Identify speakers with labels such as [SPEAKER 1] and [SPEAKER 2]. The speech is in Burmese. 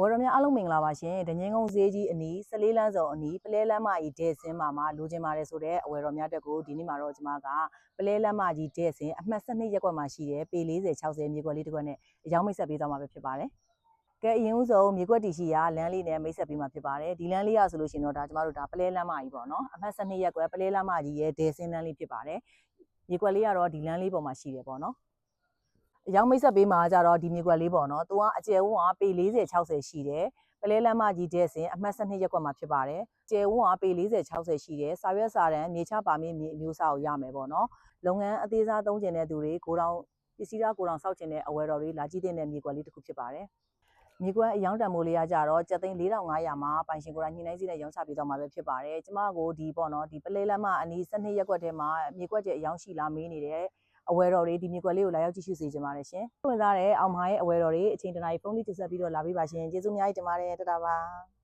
[SPEAKER 1] ဝရမြအားလုံးမင်္ဂလာပါရှင်ဒငင်းကုန်းဈေးကြီးအနီး14လမ်းစုံအနီးပလဲလမ်းမကြီးဒဲဆင်းမှာလိုချင်ပါတယ်ဆိုတဲ့အဝယ်တော်များတက်ကိုဒီနေ့မှာတော့ကျွန်မကပလဲလမ်းမကြီးဒဲဆင်းအမှတ်12ရပ်ကွက်မှာရှိတဲ့ပေ40 60မြေကွက်လေးတစ်ခွက်နဲ့အကြောင်းမိတ်ဆက်ပေးသွားမှာပဲဖြစ်ပါတယ်ကဲအရင်ဦးဆုံးမြေကွက်တီရှိရာလမ်းလေးနဲ့မိတ်ဆက်ပေးမှာဖြစ်ပါတယ်ဒီလမ်းလေးရဆိုလို့ရှိရင်တော့ဒါကျွန်တော်တို့ဒါပလဲလမ်းမကြီးပေါ့နော်အမှတ်12ရပ်ကွက်ပလဲလမ်းမကြီးရဲ့ဒဲဆင်းလမ်းလေးဖြစ်ပါတယ်မြေကွက်လေးကတော့ဒီလမ်းလေးပေါ်မှာရှိတယ်ပေါ့နော်အကြောင်းမိတ်ဆက်ပေးမှာကြတော့ဒီမြေကွက်လေးပေါ့နော်သူကအကျယ်ဝန်းကပေ40 60ရှိတယ်ပလဲလမ်းမကြီးဒဲဆင်အမှတ်12ရပ်ကွက်မှာဖြစ်ပါတယ်ကျယ်ဝန်းကပေ40 60ရှိတယ်စာရွက်စာတမ်းမြေချပါမင်းမြေအမျိုးအစားကိုရမယ်ပေါ့နော်လုပ်ငန်းအသေးစားသုံးကျင်တဲ့သူတွေကိုတောင်ပစ္စည်းသားကိုတောင်စောက်ကျင်တဲ့အဝယ်တော်တွေလာကြည့်တဲ့မြေကွက်လေးတစ်ခုဖြစ်ပါတယ်မြေကွက်အယောင်းတန်မိုးလေးရကြတော့ကျပ်သိန်း4500မှာပိုင်ရှင်ကိုယ်တိုင်ညှိနှိုင်းစီးနဲ့ရောင်းချပေးသွားမှာပဲဖြစ်ပါတယ်ကျမကိုဒီပေါ့နော်ဒီပလဲလမ်းမအနီး12ရပ်ကွက်ထဲမှာမြေကွက်ကျအယောင်းရှိလာမေးနေတဲ့အဝယ်တော်တွေဒီမြေကွက်လေးကိုလာရောက်ကြည့်ရှုစေချင်ပါတယ်ရှင်ဝင်စားတဲ့အောင်မရဲ့အဝယ်တော်တွေအချိန်တနားရီဖုန်းလေးကျဆက်ပြီးတော့လာပေးပါရှင်ကျေးဇူးအများကြီးတင်ပါတယ်တတားပါ